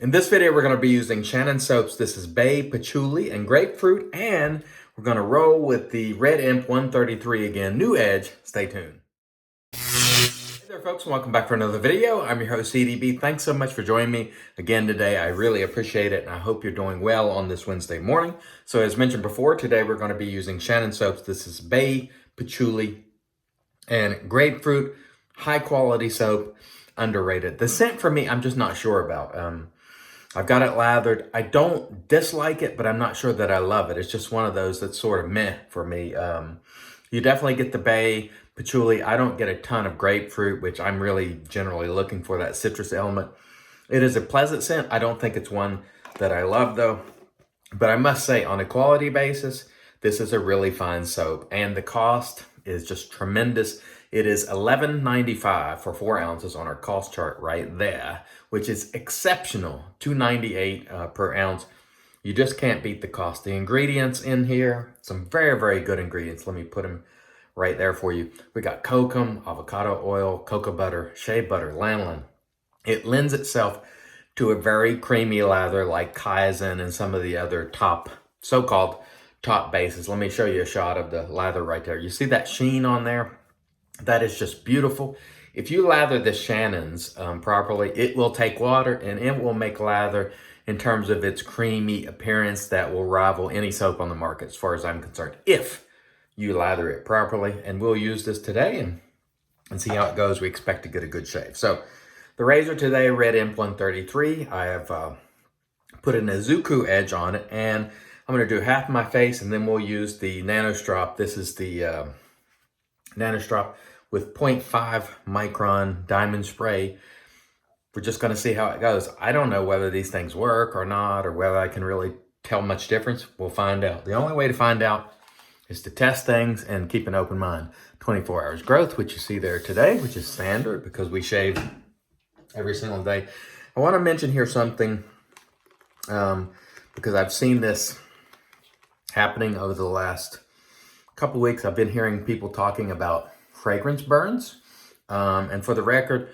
In this video, we're going to be using Shannon soaps. This is Bay, Patchouli, and Grapefruit, and we're going to roll with the Red Imp 133 again, new edge. Stay tuned. Hey there, folks, and welcome back for another video. I'm your host, CDB. Thanks so much for joining me again today. I really appreciate it, and I hope you're doing well on this Wednesday morning. So as mentioned before, today we're going to be using Shannon soaps. This is Bay, Patchouli, and Grapefruit. High quality soap, underrated. The scent for me, I'm just not sure about. I've got it lathered. I don't dislike it, but I'm not sure that I love it. It's just one of those that's sort of meh for me. You definitely get the Bay, Patchouli. I don't get a ton of Grapefruit, which I'm really generally looking for that citrus element. It is a pleasant scent. I don't think it's one that I love though. But I must say, on a quality basis, this is a really fine soap. And the cost is just tremendous. It is $11.95 for 4 ounces on our cost chart right there, which is exceptional, $2.98 per ounce. You just can't beat the cost. The ingredients in here, some very, very good ingredients. Let me put them right there for you. We got kokum, avocado oil, cocoa butter, shea butter, lanolin. It lends itself to a very creamy lather like Kaizen and some of the other so-called top bases. Let me show you a shot of the lather right there. You see that sheen on there? That is just beautiful. If you lather the Shannons properly, it will take water and it will make lather in terms of its creamy appearance that will rival any soap on the market as far as I'm concerned, if you lather it properly. And we'll use this today and see how it goes. We expect to get a good shave. So the razor today, Red Imp 133, I have put an Izuku edge on it, and I'm going to do half my face, and then we'll use the Nano Strop. This is the Nano Strop with 0.5 micron diamond spray. We're just going to see how it goes. I don't know whether these things work or not, or whether I can really tell much difference. We'll find out. The only way to find out is to test things and keep an open mind. 24 hours growth, which you see there today, which is standard because we shave every single day. I want to mention here something because I've seen this happening over the last couple weeks. I've been hearing people talking about fragrance burns. And for the record,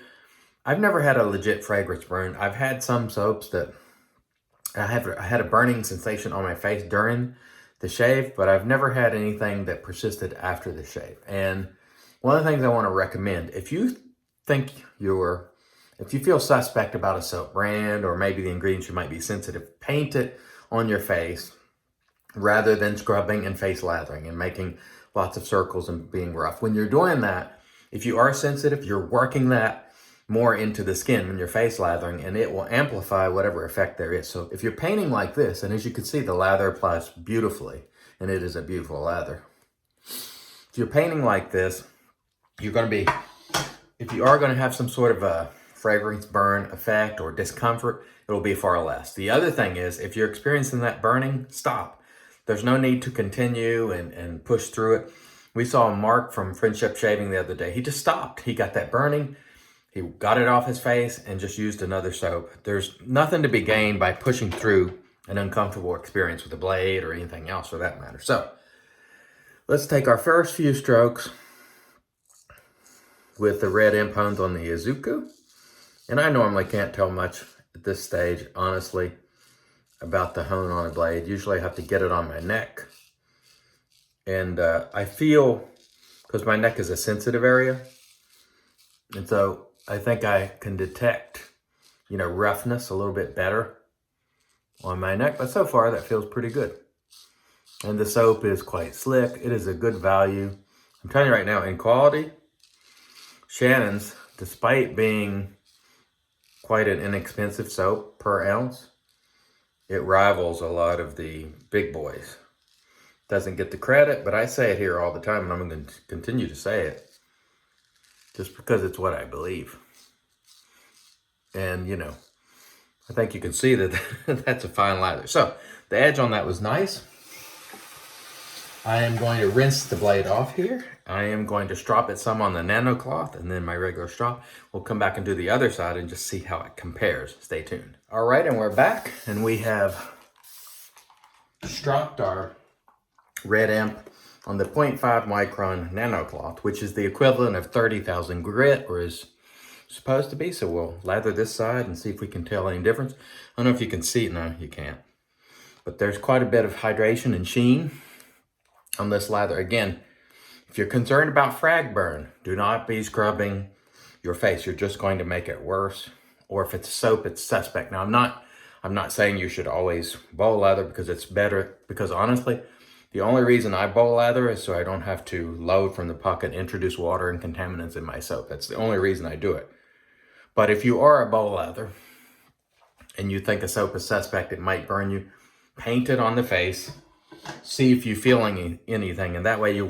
I've never had a legit fragrance burn. I've had some soaps that I had a burning sensation on my face during the shave, but I've never had anything that persisted after the shave. And one of the things I want to recommend, if you feel suspect about a soap brand or maybe the ingredients you might be sensitive, paint it on your face rather than scrubbing and face lathering and making lots of circles and being rough. When you're doing that, if you are sensitive, you're working that more into the skin when you're face lathering, and it will amplify whatever effect there is. So if you're painting like this, and as you can see, the lather applies beautifully, and it is a beautiful lather. If you're painting like this, if you are going to have some sort of a fragrance burn effect or discomfort, it'll be far less. The other thing is, if you're experiencing that burning, stop. There's no need to continue and push through it. We saw Mark from Friendship Shaving the other day. He just stopped. He got that burning. He got it off his face and just used another soap. There's nothing to be gained by pushing through an uncomfortable experience with a blade or anything else for that matter. So let's take our first few strokes with the Red Imp honed on the Izuku. And I normally can't tell much at this stage, honestly, about the hone on a blade. Usually I have to get it on my neck. And I feel, because my neck is a sensitive area, and so I think I can detect, roughness a little bit better on my neck. But so far that feels pretty good. And the soap is quite slick. It is a good value. I'm telling you right now, in quality, Shannon's, despite being quite an inexpensive soap per ounce, it rivals a lot of the big boys. Doesn't get the credit, but I say it here all the time, and I'm going to continue to say it just because it's what I believe. And, I think you can see that that's a fine lather. So the edge on that was nice. I am going to rinse the blade off here. I am going to strop it some on the nano cloth and then my regular strop. We'll come back and do the other side and just see how it compares. Stay tuned. All right, and we're back, and we have stropped our Red Imp on the 0.5 micron nano cloth, which is the equivalent of 30,000 grit, or as supposed to be. So we'll lather this side and see if we can tell any difference. I don't know if you can see it. No, you can't. But there's quite a bit of hydration and sheen on this lather. Again, if you're concerned about frag burn, do not be scrubbing your face. You're just going to make it worse. Or if it's soap, it's suspect. Now, I'm not saying you should always bowl lather because it's better. Because honestly, the only reason I bowl lather is so I don't have to load from the pocket, introduce water and contaminants in my soap. That's the only reason I do it. But if you are a bowl lather and you think a soap is suspect, it might burn you, paint it on the face, see if you feel anything, and that way you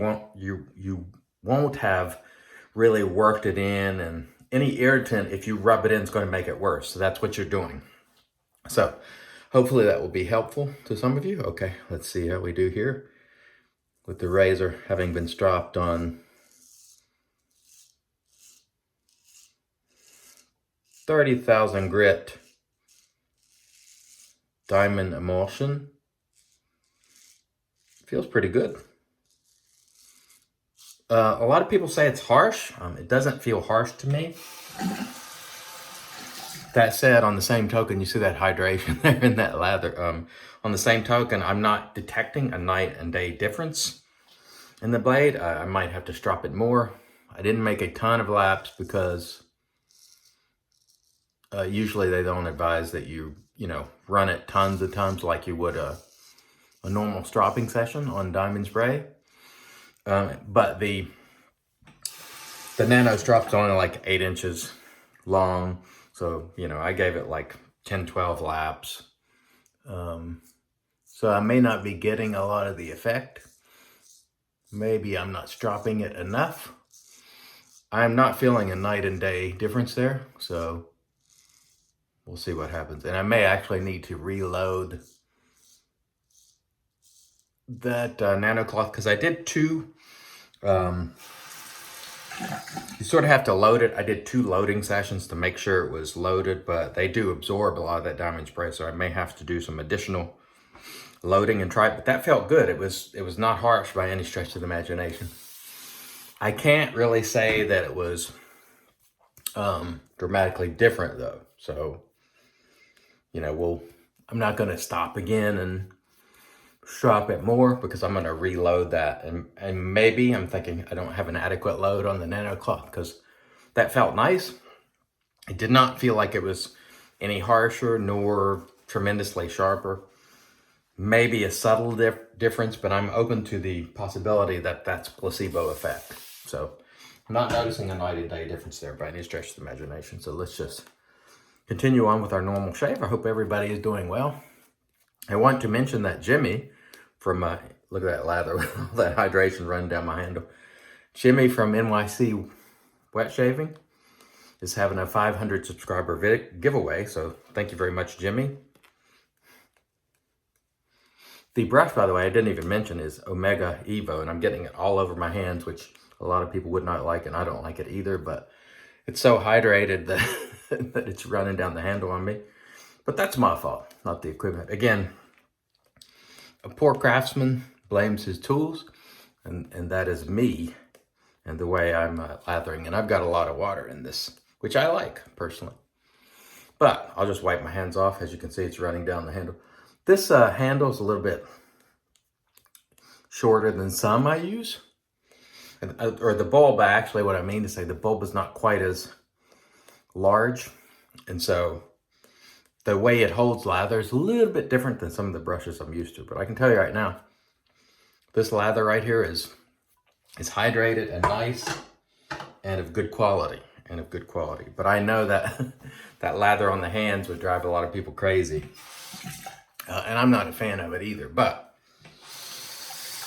won't have really worked it in, and any irritant, if you rub it in, is going to make it worse. So that's what you're doing. So hopefully that will be helpful to some of you. Okay, let's see how we do here with the razor having been stropped on 30,000 grit diamond emulsion. Feels pretty good. A lot of people say it's harsh. It doesn't feel harsh to me. That said, on the same token, you see that hydration there in that lather. On the same token, I'm not detecting a night and day difference in the blade. I might have to strop it more. I didn't make a ton of laps because usually they don't advise that you run it tons of times like you would a normal stropping session on diamond spray. But the nano strop's only like 8 inches long. So, I gave it like 10, 12 laps. So I may not be getting a lot of the effect. Maybe I'm not stropping it enough. I'm not feeling a night and day difference there. So we'll see what happens. And I may actually need to reload that nano cloth because I did two. You sort of have to load it. I did 2 loading sessions to make sure it was loaded, but they do absorb a lot of that diamond spray, so I may have to do some additional loading and try it. But that felt good. It was not harsh by any stretch of the imagination. I can't really say that it was dramatically different though. So, I'm not going to stop again and strop it more because I'm going to reload that. And maybe I'm thinking I don't have an adequate load on the nano cloth because that felt nice. It did not feel like it was any harsher nor tremendously sharper. Maybe a subtle difference, but I'm open to the possibility that that's placebo effect. So I'm not noticing a night and day difference there by any stretch of the imagination. So let's just continue on with our normal shave. I hope everybody is doing well. I want to mention that Jimmy from, look at that lather with all that hydration running down my handle. Jimmy from NYC Wet Shaving is having a 500 subscriber giveaway. So thank you very much, Jimmy. The brush, by the way, I didn't even mention is Omega Evo, and I'm getting it all over my hands, which a lot of people would not like, and I don't like it either, but it's so hydrated that, that it's running down the handle on me. But that's my fault, not the equipment. Again, a poor craftsman blames his tools, and that is me and the way I'm lathering. And I've got a lot of water in this, which I like, personally. But I'll just wipe my hands off. As you can see, it's running down the handle. This handle is a little bit shorter than some I use. Or the bulb, actually, what I mean to say, the bulb is not quite as large. And so the way it holds lather is a little bit different than some of the brushes I'm used to. But I can tell you right now, this lather right here is hydrated and nice and of good quality. But I know that that lather on the hands would drive a lot of people crazy. And I'm not a fan of it either. But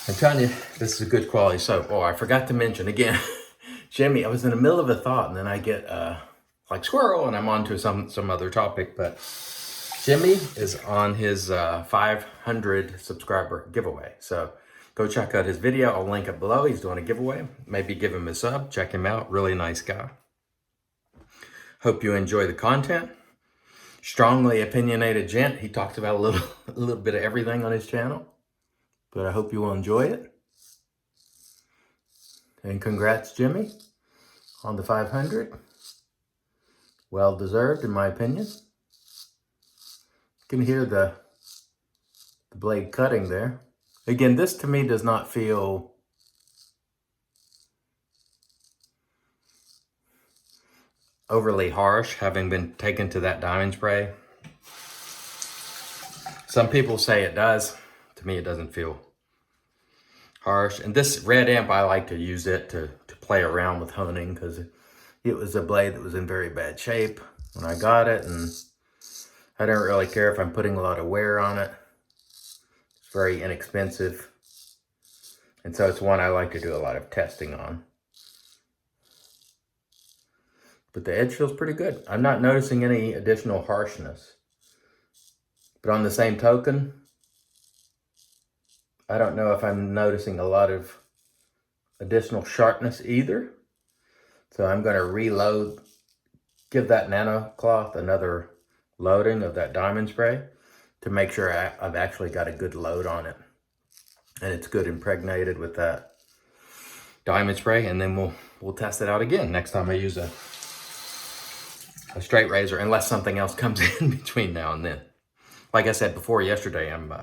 I'm telling you, this is a good quality soap. Oh, I forgot to mention again, Jimmy, I was in the middle of a thought and then I get like squirrel and I'm on to some other topic. But Jimmy is on his 500 subscriber giveaway. So go check out his video. I'll link it below. He's doing a giveaway. Maybe give him a sub. Check him out. Really nice guy. Hope you enjoy the content. Strongly opinionated gent. He talks about a little bit of everything on his channel. But I hope you will enjoy it. And congrats, Jimmy, on the 500. Well deserved, in my opinion. You can hear the blade cutting there. Again, this to me does not feel overly harsh, having been taken to that diamond spray. Some people say it does. To me, it doesn't feel harsh. And this red imp, I like to use it to play around with honing, because it was a blade that was in very bad shape when I got it, and I don't really care if I'm putting a lot of wear on it. It's very inexpensive, and so it's one I like to do a lot of testing on. But the edge feels pretty good. I'm not noticing any additional harshness. But on the same token, I don't know if I'm noticing a lot of additional sharpness either. So I'm going to reload, give that nano cloth another loading of that diamond spray to make sure I've actually got a good load on it. And it's good impregnated with that diamond spray. And then we'll test it out again next time I use a straight razor, unless something else comes in between now and then. Like I said before, yesterday, I'm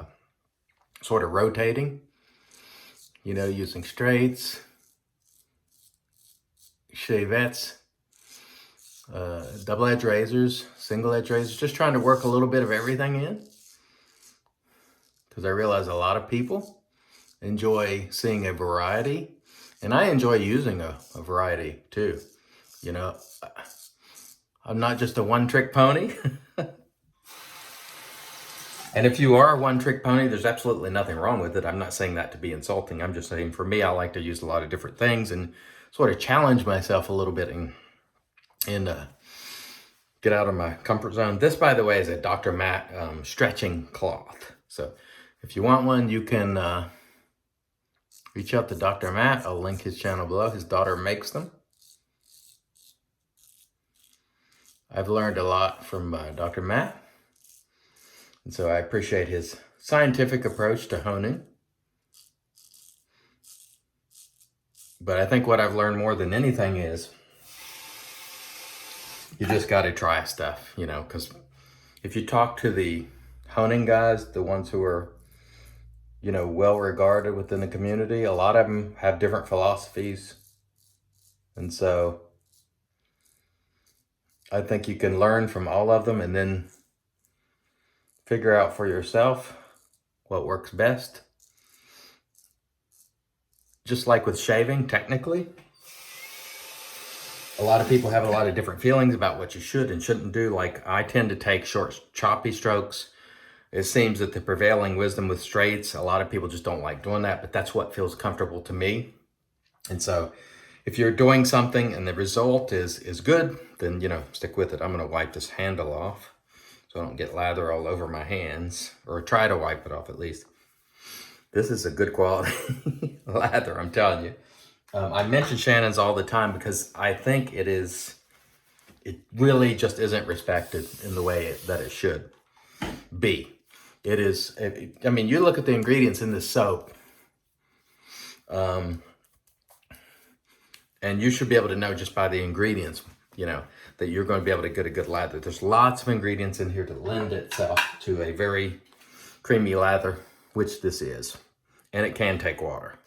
sort of rotating, you know, using straights, shavettes, double edge razors, single edge razors, just trying to work a little bit of everything in. Because I realize a lot of people enjoy seeing a variety, and I enjoy using a variety too. You know, I'm not just a one-trick pony. And if you are a one-trick pony, there's absolutely nothing wrong with it. I'm not saying that to be insulting. I'm just saying, for me, I like to use a lot of different things and sort of challenge myself a little bit and get out of my comfort zone. This, by the way, is a Dr. Matt stretching cloth. So if you want one, you can reach out to Dr. Matt. I'll link his channel below. His daughter makes them. I've learned a lot from Dr. Matt. And so I appreciate his scientific approach to honing. But I think what I've learned more than anything is you just got to try stuff, you know, because if you talk to the honing guys, the ones who are, you know, well regarded within the community, a lot of them have different philosophies. And so I think you can learn from all of them and then figure out for yourself what works best. Just like with shaving, technically, a lot of people have a lot of different feelings about what you should and shouldn't do. Like, I tend to take short, choppy strokes. It seems that the prevailing wisdom with straights, a lot of people just don't like doing that, but that's what feels comfortable to me. And so if you're doing something and the result is good, then, you know, stick with it. I'm going to wipe this handle off so I don't get lather all over my hands, or try to wipe it off at least. This is a good quality lather, I'm telling you. I mention Shannon's all the time because I think it really just isn't respected in the way that it should be. It is, I mean, you look at the ingredients in this soap, and you should be able to know just by the ingredients, you know, that you're going to be able to get a good lather. There's lots of ingredients in here to lend itself to a very creamy lather, which this is. And it can take water.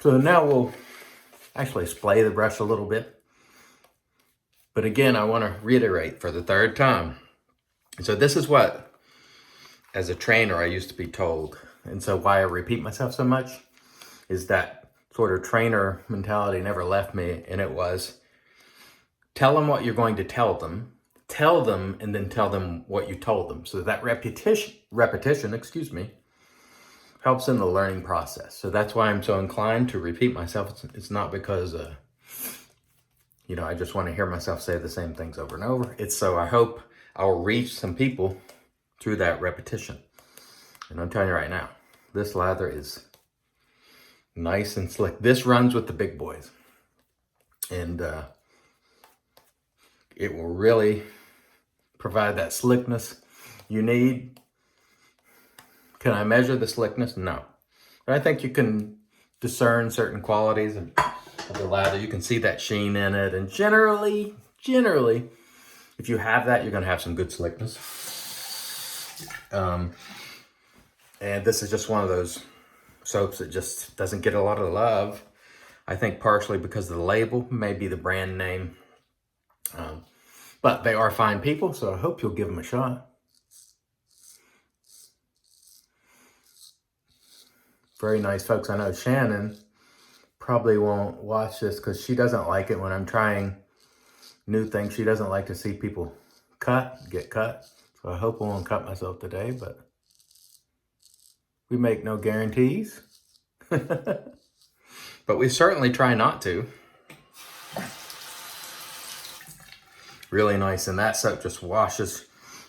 So now we'll actually splay the brush a little bit. But again, I want to reiterate for the third time. So this is what, as a trainer, I used to be told. And so why I repeat myself so much is that sort of trainer mentality never left me. And it was, tell them what you're going to tell them, and then tell them what you told them. So that repetition, excuse me, helps in the learning process. So that's why I'm so inclined to repeat myself. It's not because, you know, I just want to hear myself say the same things over and over. It's so I hope I'll reach some people through that repetition. And I'm telling you right now, this lather is nice and slick. This runs with the big boys. And it will really provide that slickness you need. Can I measure the slickness? No. But I think you can discern certain qualities of the lather. You can see that sheen in it. And generally generally, if you have that, you're gonna have some good slickness. And this is just one of those soaps that just doesn't get a lot of love. I think partially because of the label, maybe the brand name. But they are fine people, so I hope you'll give them a shot. Very nice, folks. I know Shannon probably won't watch this because she doesn't like it when I'm trying new things. She doesn't like to see people get cut. So I hope I won't cut myself today, but we make no guarantees. But we certainly try not to. Really nice, and that soap just washes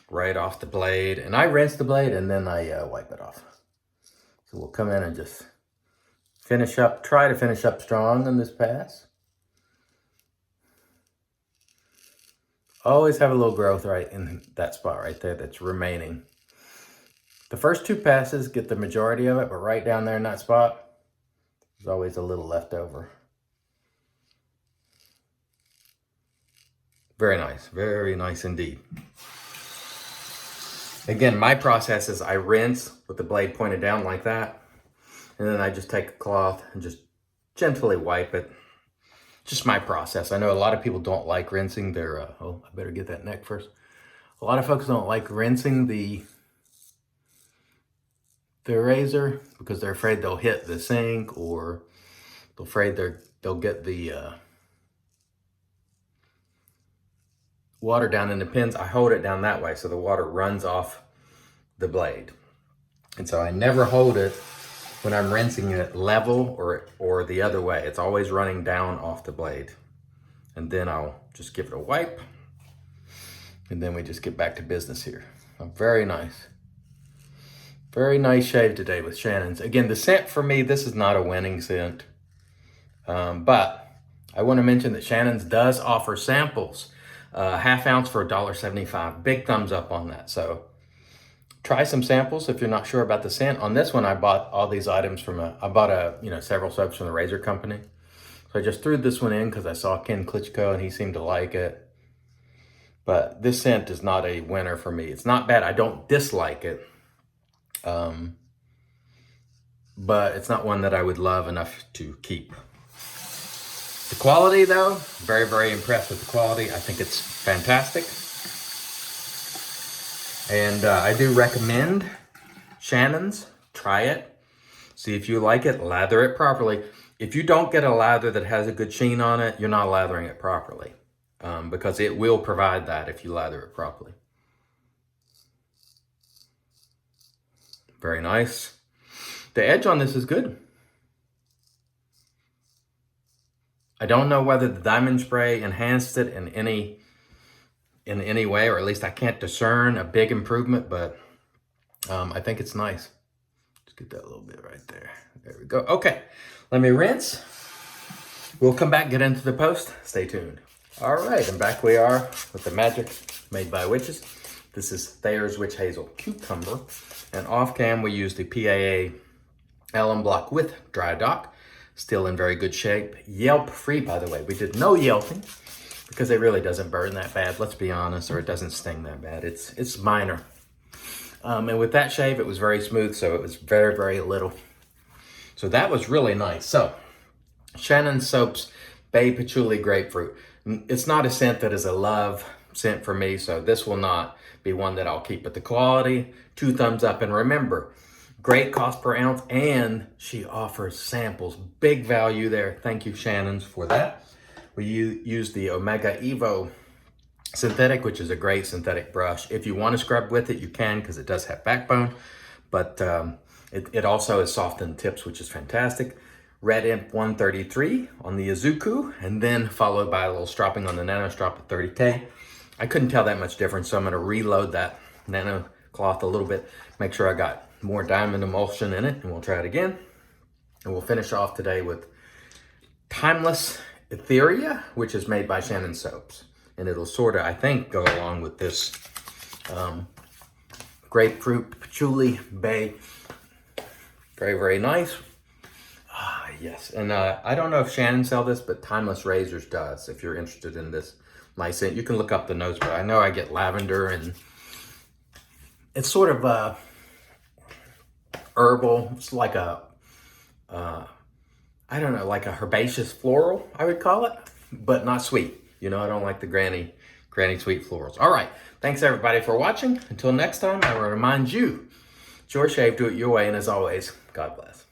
right off the blade. And I rinse the blade and then I wipe it off. So we'll come in and just finish up, try to finish up strong in this pass. Always have a little growth right in that spot right there that's remaining. The first two passes get the majority of it, but right down there in that spot, there's always a little left over. Very nice indeed. Again, my process is I rinse with the blade pointed down like that, and then I just take a cloth and just gently wipe it. Just my process. I know a lot of people don't like rinsing their, oh, I better get that neck first. A lot of folks don't like rinsing the razor because they're afraid they'll hit the sink, or they're afraid they'll get the water down in the pins. I hold it down that way so the water runs off the blade. And so I never hold it when I'm rinsing it level or the other way. It's always running down off the blade. And then I'll just give it a wipe. And then we just get back to business here. Very nice. Very nice shave today with Shannon's. Again, the scent for me, this is not a winning scent. But I want to mention that Shannon's does offer samples. Half ounce for $1.75. Big thumbs up on that. So try some samples if you're not sure about the scent. On this one, I bought all these items from I bought several soaps from the razor company. So I just threw this one in because I saw Ken Klitschko and he seemed to like it. But this scent is not a winner for me. It's not bad. I don't dislike it. But it's not one that I would love enough to keep. The quality, though, very, very impressed with the quality. I think it's fantastic. And I do recommend Shannon's. Try it. See if you like it. Lather it properly. If you don't get a lather that has a good sheen on it, you're not lathering it properly. Because it will provide that if you lather it properly. Very nice. The edge on this is good. I don't know whether the diamond spray enhanced it in any way, or at least I can't discern a big improvement, but I think it's nice. Just get that a little bit right there. There we go. Okay, let me rinse. We'll come back, get into the post. Stay tuned. All right, and back we are with the magic made by witches. This is Thayer's Witch Hazel Cucumber. And off cam, we use the PAA alum block with dry dock. Still in very good shape. Yelp free, by the way. We did no yelping because it really doesn't burn that bad, let's be honest, or it doesn't sting that bad. It's minor. And with that shave, it was very smooth, so it was very, very little. So that was really nice. So, Shannon Soap's Bay Patchouli Grapefruit. It's not a scent that is a love scent for me, so this will not be one that I'll keep. But the quality, 2 thumbs up. And remember, great cost per ounce, and she offers samples. Big value there. Thank you, Shannon's, for that. We use the Omega Evo synthetic, which is a great synthetic brush. If you want to scrub with it, you can, because it does have backbone. But it also is soft in the tips, which is fantastic. Red Imp 133 on the Izuku, and then followed by a little stropping on the Nano Strop at 30K. I couldn't tell that much difference, so I'm going to reload that Nano cloth a little bit, make sure I got more diamond emulsion in it, and we'll try it again. And we'll finish off today with Timeless Etherea, which is made by Shannon Soaps. And it'll sort of, I think, go along with this grapefruit patchouli bay. Very, very nice. Ah, yes. And I don't know if Shannon sells this, but Timeless Razors does, if you're interested in this nice scent. You can look up the notes, but I know I get lavender, and it's sort of herbal. It's like a, I don't know, like a herbaceous floral, I would call it, but not sweet. You know, I don't like the granny sweet florals. All right, thanks everybody for watching. Until next time, I will remind you, it's your shave, do it your way, and as always, God bless.